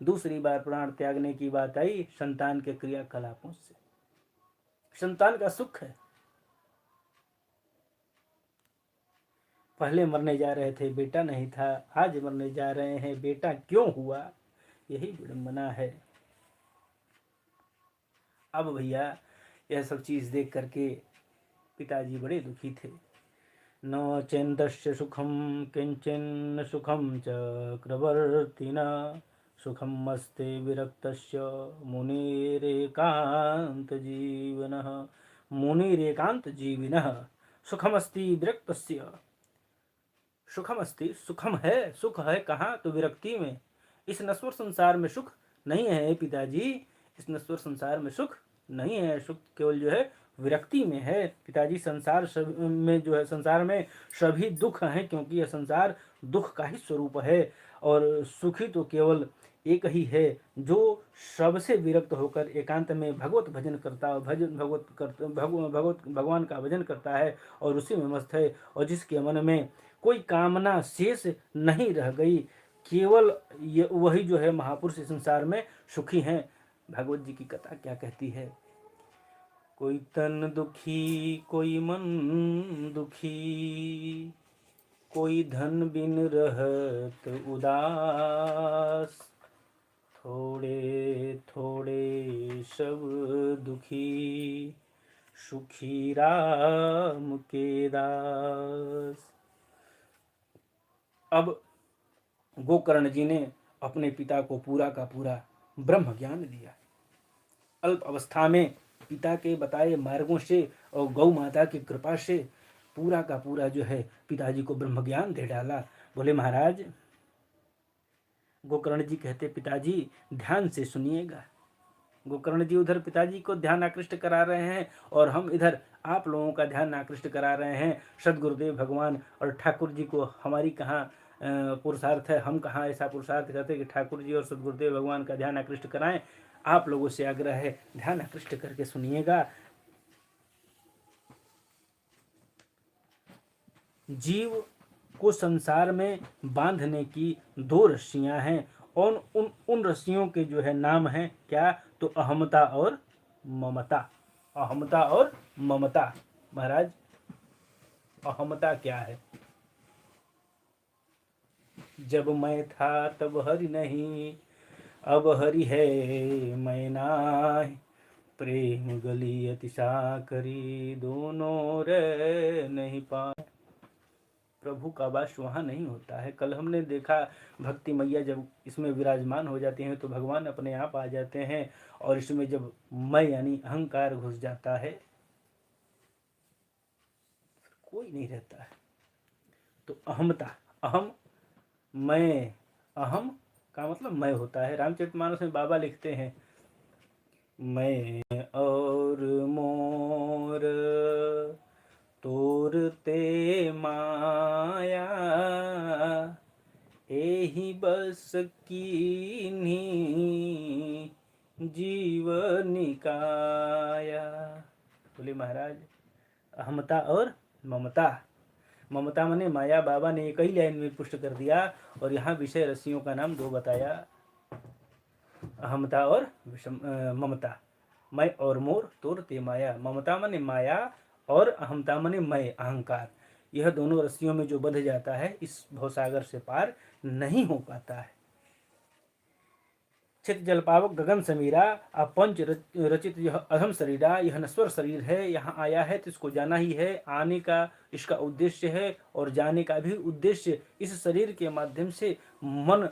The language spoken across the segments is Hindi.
दूसरी बार प्राण त्यागने की बात आई संतान के क्रियाकलापों से। संतान का सुख है। पहले मरने जा रहे थे बेटा नहीं था, आज मरने जा रहे हैं बेटा क्यों हुआ, यही विडंबना है। अब भैया यह सब चीज देख करके पिताजी बड़े दुखी थे। न चेन्दस्य सुखम किंचन सुखम चक्रवर्तिना सुखम अस्ते विरक्तस्य मुनिरेकांत जीवनः। मुनिरेकांत जीविनः सुखमस्ति विरक्तस्य। सुखमस्ति सुखम है, सुख है कहाँ, तो विरक्ति में। इस नश्वर संसार में सुख नहीं है पिताजी, इस नश्वर संसार में सुख नहीं है, सुख केवल जो है विरक्ति में है पिताजी। संसार में जो है, संसार में सभी दुख हैं, क्योंकि यह संसार दुख का ही स्वरूप है। और सुखी तो केवल एक ही है, जो सबसे विरक्त होकर एकांत में भगवत भजन करता, भगवान का भजन करता है और उसी में मस्त है, और जिसके मन में कोई कामना शेष नहीं रह गई, केवल ये वही जो है महापुरुष संसार में सुखी हैं। भगवत जी की कथा क्या कहती है, कोई तन दुखी कोई मन दुखी, कोई धन बिन रहत उदास, थोड़े थोड़े सब दुखी, सुखी राम के दास। अब गोकर्ण जी ने अपने पिता को पूरा का पूरा ब्रह्म ज्ञान दिया। अल्प अवस्था में पिता के बताए मार्गों से और गौ माता की कृपा से पूरा का पूरा जो है पिताजी को ब्रह्म ज्ञान दे डाला। बोले महाराज, गोकर्ण जी कहते पिताजी ध्यान से सुनिएगा। गोकर्ण जी उधर पिताजी को ध्यान आकृष्ट करा रहे हैं और हम इधर आप लोगों का ध्यान आकृष्ट करा रहे हैं। सदगुरुदेव भगवान और ठाकुर जी को हमारी कहाँ पुरुषार्थ है, हम कहाँ ऐसा पुरुषार्थ करते कि ठाकुर जी और सदगुरुदेव भगवान का ध्यान आकृष्ट कराएं। आप लोगों से आग्रह है, ध्यान आकृष्ट करके सुनिएगा। जीव को संसार में बांधने की दो रस्सियां हैं, और उन रस्सियों के जो है नाम है क्या, तो अहमता और ममता। अहमता और ममता। महाराज, अहमता क्या है? जब मैं था तब हरि नहीं, अब हरि है मैं नाहि, प्रेम गली अतिशा करी, दोनों रह नहीं पाए। प्रभु का वास वहाँ नहीं होता है। कल हमने देखा भक्ति मैया जब इसमें विराजमान हो जाती हैं तो भगवान अपने आप आ जाते हैं, और इसमें जब मैं यानी अहंकार घुस जाता है कोई नहीं रहता है। तो अहमता, अहम मैं, अहम का मतलब मैं होता है। रामचरितमानस में बाबा लिखते हैं, मैं और मोर तोरते माया, एही बस कीन्ही जीवनी काया। बोले महाराज, अहमता और ममता। ममता मने माया, बाबा ने एक ही लाइन में पुष्ट कर दिया, और यहाँ विषय रस्सियों का नाम दो बताया, अहमता और ममता। मैं और मोर तोरते माया। ममता मने माया और अहमता मने मैं, अहंकार। यह दोनों रस्सियों में जो बंध जाता है इस भवसागर से पार नहीं हो पाता है। चित जल पावक गगन समीरा, पंच रचित यह अधम शरीरा। यह नश्वर शरीर है, यहाँ आया है तो इसको जाना ही है। आने का इसका उद्देश्य है और जाने का भी उद्देश्य। इस शरीर के माध्यम से मन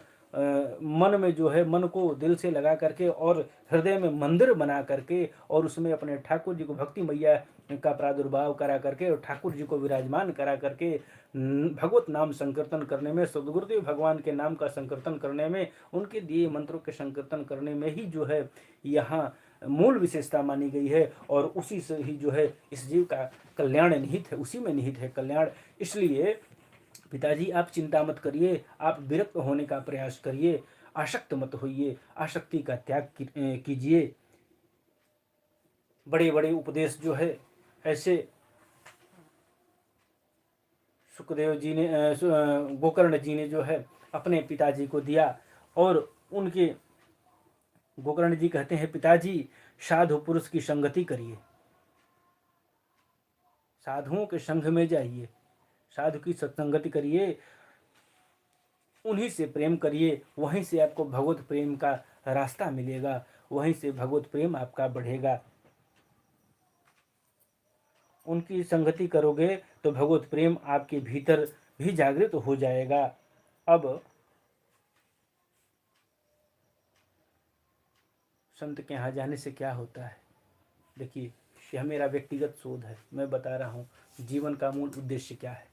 में जो है, मन को दिल से लगा करके और हृदय में मंदिर बना करके और उसमें अपने ठाकुर जी को, भक्ति मैया का प्रादुर्भाव करा करके और ठाकुर जी को विराजमान करा करके भगवत नाम संकीर्तन करने में, सदगुरुदेव भगवान के नाम का संकीर्तन करने में, उनके दिए मंत्रों के संकीर्तन करने में ही जो है यहाँ मूल विशेषता मानी गई है। और उसी से ही जो है इस जीव का कल्याण निहित है, उसी में निहित है कल्याण। इसलिए पिताजी आप चिंता मत करिए, आप विरक्त होने का प्रयास करिए, आसक्त मत होइए, आसक्ति का त्याग कीजिए। बड़े बड़े उपदेश जो है ऐसे सुखदेव जी ने, गोकर्ण जी ने जो है अपने पिताजी को दिया, और उनके गोकर्ण जी कहते हैं, पिताजी साधु पुरुष की संगति करिए, साधुओं के संघ में जाइए, साधु की सत्संगति करिए, उन्हीं से प्रेम करिए, वहीं से आपको भगवत प्रेम का रास्ता मिलेगा, वहीं से भगवत प्रेम आपका बढ़ेगा। उनकी संगति करोगे तो भगवत प्रेम आपके भीतर भी जागृत हो जाएगा। अब संत के यहाँ जाने से क्या होता है, देखिए, यह मेरा व्यक्तिगत शोध है, मैं बता रहा हूँ जीवन का मूल उद्देश्य क्या है।